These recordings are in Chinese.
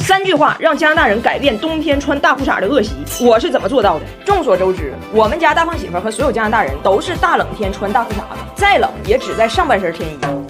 3句话让加拿大人改变冬天穿大裤衩的恶习，我是怎么做到的？众所周知，我们家大胖媳妇和所有加拿大人都是大冷天穿大裤衩子，再冷也只在上半身添衣服。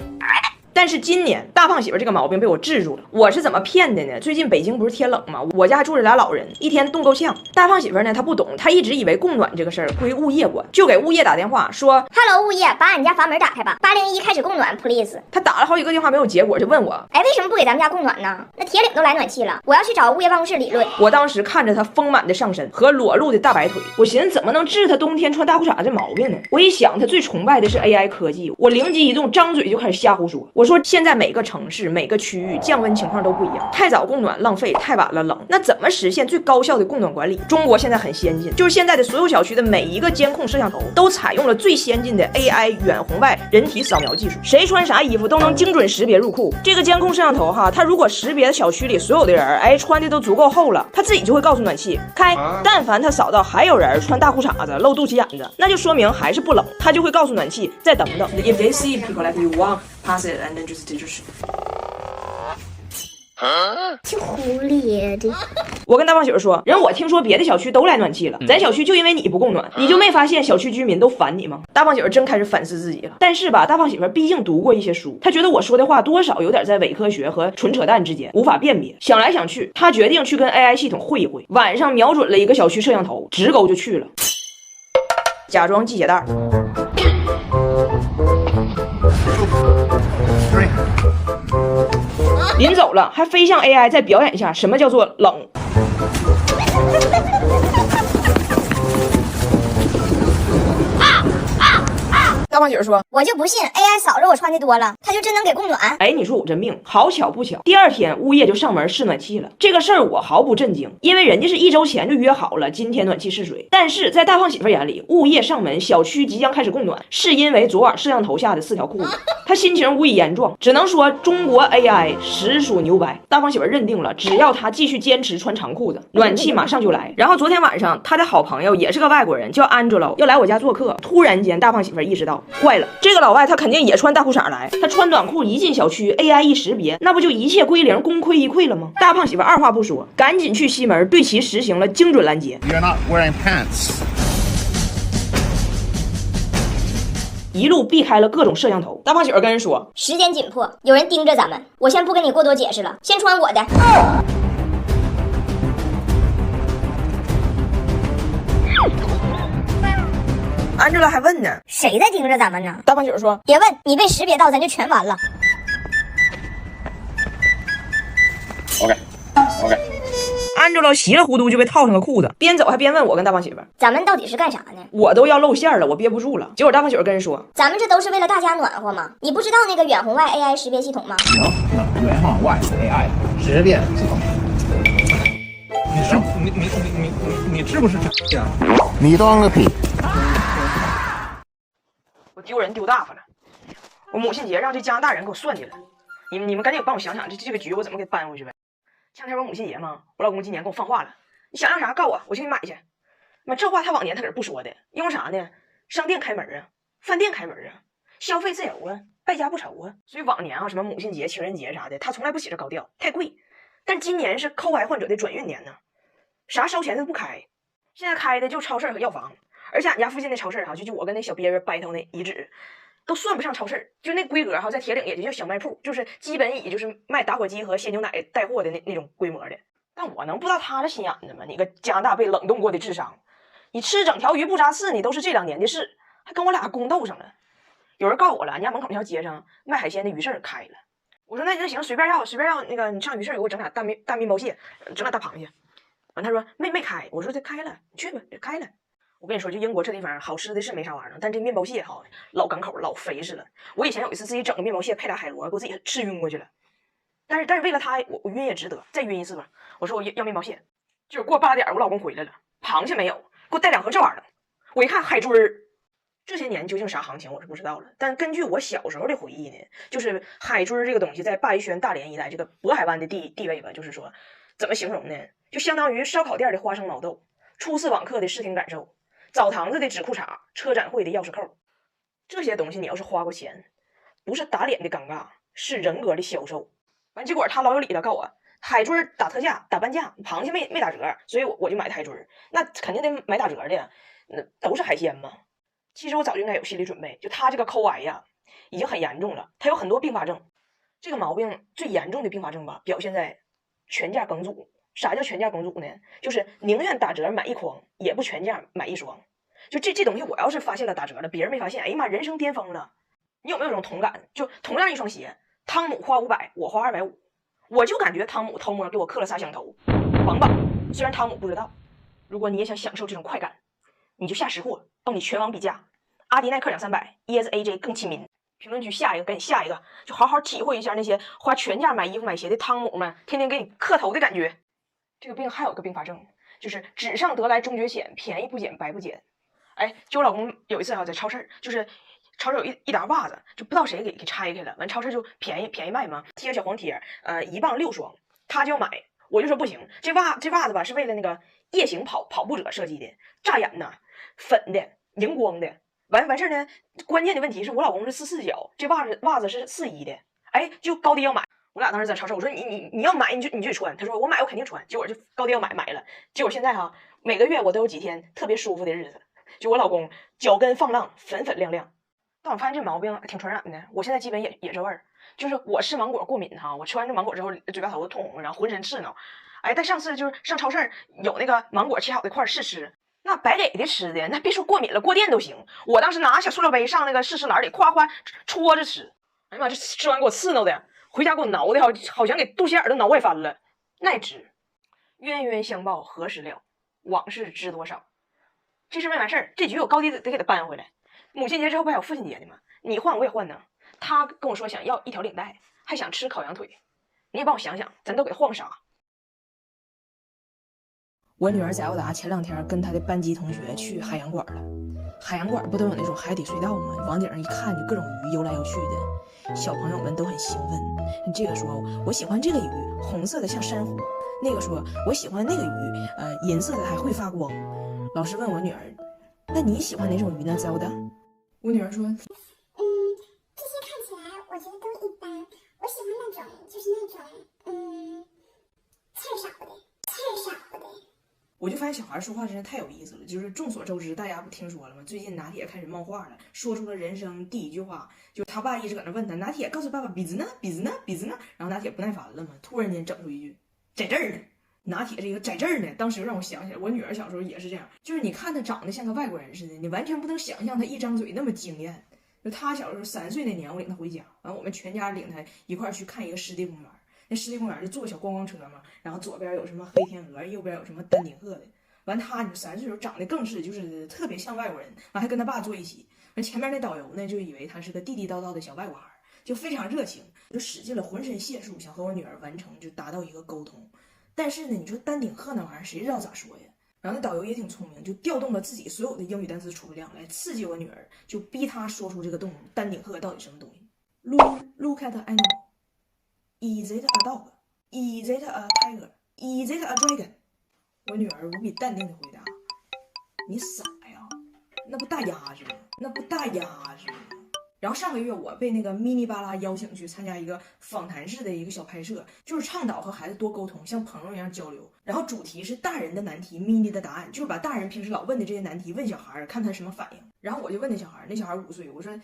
但是今年大胖媳妇这个毛病被我治住了，我是怎么骗的呢？最近北京不是天冷吗？我家住着俩老人，一天冻够呛。大胖媳妇呢，她不懂，她一直以为供暖这个事儿归物业管，就给物业打电话说 ：“Hello， 物业，把俺家阀门打开吧，801开始供暖 ，please。”她打了好几个电话没有结果，就问我：“哎，为什么不给咱们家供暖呢？那铁岭都来暖气了，我要去找物业办公室理论。”我当时看着她丰满的上身和裸露的大白腿，我寻思怎么能治她冬天穿大裤衩这毛病呢？我一想，她最崇拜的是 AI 科技，我灵机一动，张嘴就开始瞎胡说。我说现在每个城市每个区域降温情况都不一样，太早供暖浪费，太晚了冷。那怎么实现最高效的供暖管理？中国现在很先进，就是现在的所有小区的每一个监控摄像头都采用了最先进的 AI 远红外人体扫描技术，谁穿啥衣服都能精准识别入库。这个监控摄像头哈，它如果识别小区里所有的人，哎，穿的都足够厚了，它自己就会告诉暖气开。但凡它扫到还有人穿大裤衩子、露肚脐眼子，那就说明还是不冷，它就会告诉暖气再等等。If they see people like you walk past it and then just 这狐狸的。我跟大胖媳妇说，人我听说别的小区都来暖气了，咱小区就因为你不供暖，你就没发现小区居民都烦你吗？大胖媳妇真开始反思自己了。但是吧，大胖媳妇毕竟读过一些书，她觉得我说的话多少有点在伪科学和纯扯淡之间，无法辨别。想来想去，她决定去跟 AI 系统会一会。晚上瞄准了一个小区摄像头，直勾就去了，假装系鞋带。临走了，还飞向 AI 再表演一下什么叫做冷。大胖媳妇说：“我就不信 AI 扫着我穿的多了，它就真能给供暖。”哎，你说我这命，好巧不巧，第二天物业就上门试暖气了。这个事儿我毫不震惊，因为人家是1周前就约好了今天暖气试水。但是在大胖媳妇眼里，物业上门，小区即将开始供暖，是因为昨晚摄像头下的4条裤子。他心情无以言状，只能说中国 AI 实属牛掰。大胖媳妇认定了，只要他继续坚持穿长裤子，暖气马上就来。然后昨天晚上，他的好朋友也是个外国人，叫 Angelo， 要来我家做客。突然间，大胖媳妇意识到。坏了，这个老外他肯定也穿大裤衩来，他穿短裤一进小区 ，AI 一识别，那不就一切归零，功亏一篑了吗？大胖媳妇二话不说，赶紧去西门对其实行了精准拦截。You're not wearing pants. 一路避开了各种摄像头。大胖媳妇跟人说：“时间紧迫，有人盯着咱们，我先不跟你过多解释了，先穿我的。”安吉拉还问呢，谁在盯着咱们呢？大胖媳妇说：“别问，你被识别到，咱就全完了。” OK。安吉拉稀里糊涂就被套上了裤子，边走还边问我跟大胖媳妇：“咱们到底是干啥呢？”我都要露馅了，我憋不住了。结果大胖媳妇跟人说：“咱们这都是为了大家暖和吗？你不知道那个远红外 AI 识别系统吗？”远红外 AI 识别系统。你是不是这样？你当个屁！我丢人丢大发了。我母亲节让这加拿大人给我算计了。你们赶紧帮我想想这个局我怎么给搬回去呗？前天我母亲节嘛，我老公今年跟我放话了，你想要啥告我，我去给你买去。妈，这话他往年他可是不说的，因为啥呢？商店开门啊，饭店开门啊，消费自由啊，败家不愁啊。所以往年啊，什么母亲节、情人节啥的，他从来不起这高调，太贵。但今年是扣癌患者的转运年呢，啥烧钱都不开，现在开的就超市和药房，而且俺家附近的超市哈，就我跟那小别人掰头那遗址。都算不上超市，就那规格哈，在铁岭也就叫小卖铺，就是基本以就是卖打火机和鲜牛奶带货的那种规模的。但我能不知道他这心眼子吗？你个加拿大被冷冻过的智商，你吃整条鱼不扎刺，你都是这2年的事，还跟我俩宫斗上了。有人告我了，俺家门口那条街上卖海鲜的鱼市开了。我说那行，随便要，那个你上鱼市给我整俩大面包蟹，整俩大螃蟹。完他说没开，我说这开了，你去吧，这开了。我跟你说，就英国这地方好吃的是没啥玩意儿，但这面包蟹哈老港口老肥实了。我以前有一次自己整个面包蟹配俩海螺，给我自己吃晕过去了。但是为了他，我晕也值得，再晕一次吧。我说我要面包蟹，就是过8点，我老公回来了，螃蟹没有，给我带2盒这玩意儿。我一看海蜇儿，这些年究竟啥行情我是不知道了。但根据我小时候的回忆呢，就是海蜇这个东西在鲅鱼轩、大连一带这个渤海湾的地位吧，就是说怎么形容呢？就相当于烧烤店的花生毛豆，初次网课的视听感受。澡堂子的纸裤衩，车展会的钥匙扣，这些东西你要是花过钱，不是打脸的尴尬，是人格的销售。完结果他老有理了，告我海钧打特价打半价，螃蟹没打折，所以我就买的海钧。那肯定得买打折的呀，那都是海鲜嘛。其实我早就应该有心理准备，就他这个抠癌呀，已经很严重了，他有很多并发症。这个毛病最严重的并发症吧，表现在全价梗阻。啥叫全价梗阻呢？就是宁愿打折买一筐，也不全价买一双。就这东西，我要是发现了打折了，别人没发现，哎呀妈，人生巅峰了。你有没有这种同感？就同样一双鞋，汤姆花500，我花250，我就感觉汤姆偷摸给我刻了仨响头，王八。虽然汤姆不知道。如果你也想享受这种快感，你就下实货，帮你全网比价。阿迪耐克200，ES-AJ 更亲民。评论区下一个，赶紧下一个，就好好体会一下那些花全价买衣服买鞋的汤姆们天天给你磕头的感觉。这个病还有一个并发症，就是纸上得来终觉浅，便宜不捡白不捡。哎，就我老公有一次在超市，就是超市有一沓袜子，就不知道谁给拆开了，完超市就便宜卖嘛，贴个小黄贴，1磅6双，他就要买，我就说不行，这袜子吧是为了那个夜行跑步者设计的，扎眼呐，粉的，荧光的。完事呢，关键的问题是我老公是44脚，这袜子是41的，哎，就高低要买。我俩当时在超市，我说你要买你就穿，他说我买我肯定穿，结果就高低要买了，结果现在哈每个月我都有几天特别舒服的日子，就我老公脚跟放浪，粉粉亮亮。但我发现这毛病挺传染的，我现在基本也这味儿，就是我吃芒果过敏哈，我吃完这芒果之后嘴巴头都通红，然后浑身刺挠。哎，但上次就是上超市有那个芒果切好的块试吃。那白给的吃的，那别说过敏了，过电都行。我当时拿小塑料杯上那个试吃篮里，夸夸戳着吃。哎呀妈，这吃完给我刺挠的，回家给我挠的，好像给肚脐眼都挠坏翻了。耐之，冤冤相报何时了？往事知多少。这事没完事儿，这局我高低得给他搬回来。母亲节之后不还有父亲节的吗？你换我也换呢。他跟我说想要一条领带，还想吃烤羊腿。你也帮我想想，咱都给晃傻。我女儿在澳大前2天跟她的班级同学去海洋馆了。海洋馆不都有那种海底隧道吗？往顶上一看，就各种鱼游来游去的，小朋友们都很兴奋。这个说我喜欢这个鱼，红色的像珊瑚；那个说我喜欢那个鱼，银色的还会发光。老师问我女儿，那你喜欢哪种鱼呢？Zelda？我女儿说，这些看起来我觉得都一般，我喜欢那种就是那种刺儿少的。我就发现小孩说话真是太有意思了，就是众所周知，大家不听说了吗？最近拿铁开始冒话了，说出了人生第一句话，就他爸一直搁那问他，拿铁告诉爸爸鼻子呢，然后拿铁不耐烦了嘛，突然间整出一句在这儿呢，拿铁这个在这儿呢，当时让我想起来，我女儿小时候也是这样，就是你看他长得像个外国人似的，你完全不能想象他一张嘴那么惊艳。就他小时候3岁那年，我领他回家，完我们全家领他一块去看一个湿地公园。那湿地公园就坐小观光车嘛，然后左边有什么黑天鹅，右边有什么丹顶鹤的。完他你3岁时候长得更是就是特别像外国人，完还跟他爸坐一起。完前面那导游呢就以为他是个地地道道的小外国孩，就非常热情，就使尽了浑身解数想和我女儿完成就达到一个沟通。但是呢，你说丹顶鹤那玩意儿谁知道咋说呀？然后那导游也挺聪明，就调动了自己所有的英语单词储备量来刺激我女儿，就逼她说出这个动物丹顶鹤到底什么东西。Look at an animal. Is it a dog? Is it a tiger? Is it a dragon? 我女儿无比淡定的回答：“你傻呀，那不大鸭子吗？”然后上个月我被那个咪咪巴拉邀请去参加一个访谈式的一个小拍摄，就是倡导和孩子多沟通，像朋友一样交流。然后主题是大人的难题，咪咪的答案，就是把大人平时老问的这些难题问小孩，看他什么反应。然后我就问那小孩5岁，我说：“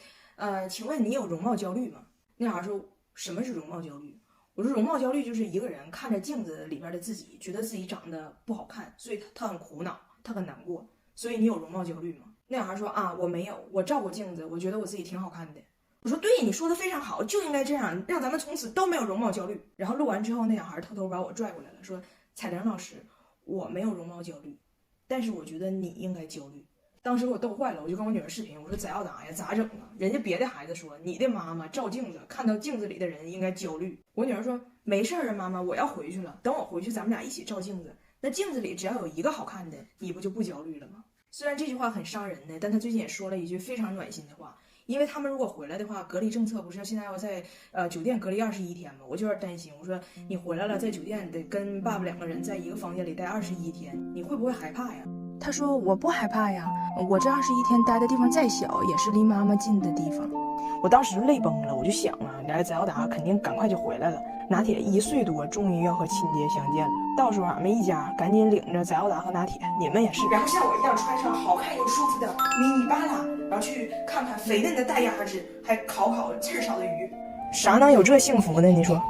请问你有容貌焦虑吗？”那小孩说：“什么是容貌焦虑？”我说容貌焦虑就是一个人看着镜子里边的自己，觉得自己长得不好看，所以他很苦恼，他很难过。所以你有容貌焦虑吗？那小孩说啊，我没有，我照过镜子，我觉得我自己挺好看的。我说对，你说的非常好，就应该这样，让咱们从此都没有容貌焦虑。然后录完之后，那小孩偷偷把我拽过来了，说彩玲老师，我没有容貌焦虑，但是我觉得你应该焦虑。当时给我逗坏了，我就跟我女儿视频，我说在澳大呀咋整啊？人家别的孩子说你的妈妈照镜子看到镜子里的人应该焦虑，我女儿说没事啊妈妈，我要回去了，等我回去咱们俩一起照镜子，那镜子里只要有一个好看的，你不就不焦虑了吗？虽然这句话很伤人呢，但他最近也说了一句非常暖心的话，因为他们如果回来的话，隔离政策不是现在要在酒店隔离21天吗？我就有点担心，我说你回来了，在酒店得跟爸爸2个人在一个房间里待21天，你会不会害怕呀？他说我不害怕呀，我这21天待的地方再小，也是离妈妈近的地方。我当时泪崩了，我就想啊，来在澳大肯定赶快就回来了，拿铁1岁多，终于要和亲爹相见了。到时候俺们一家赶紧领着翟奥达和拿铁，你们也是，然后像我一样穿上好看又舒服的迷你巴拉，然后去看看肥嫩的大鸭子，还烤刺儿烧的鱼，啥能有这幸福呢？你说？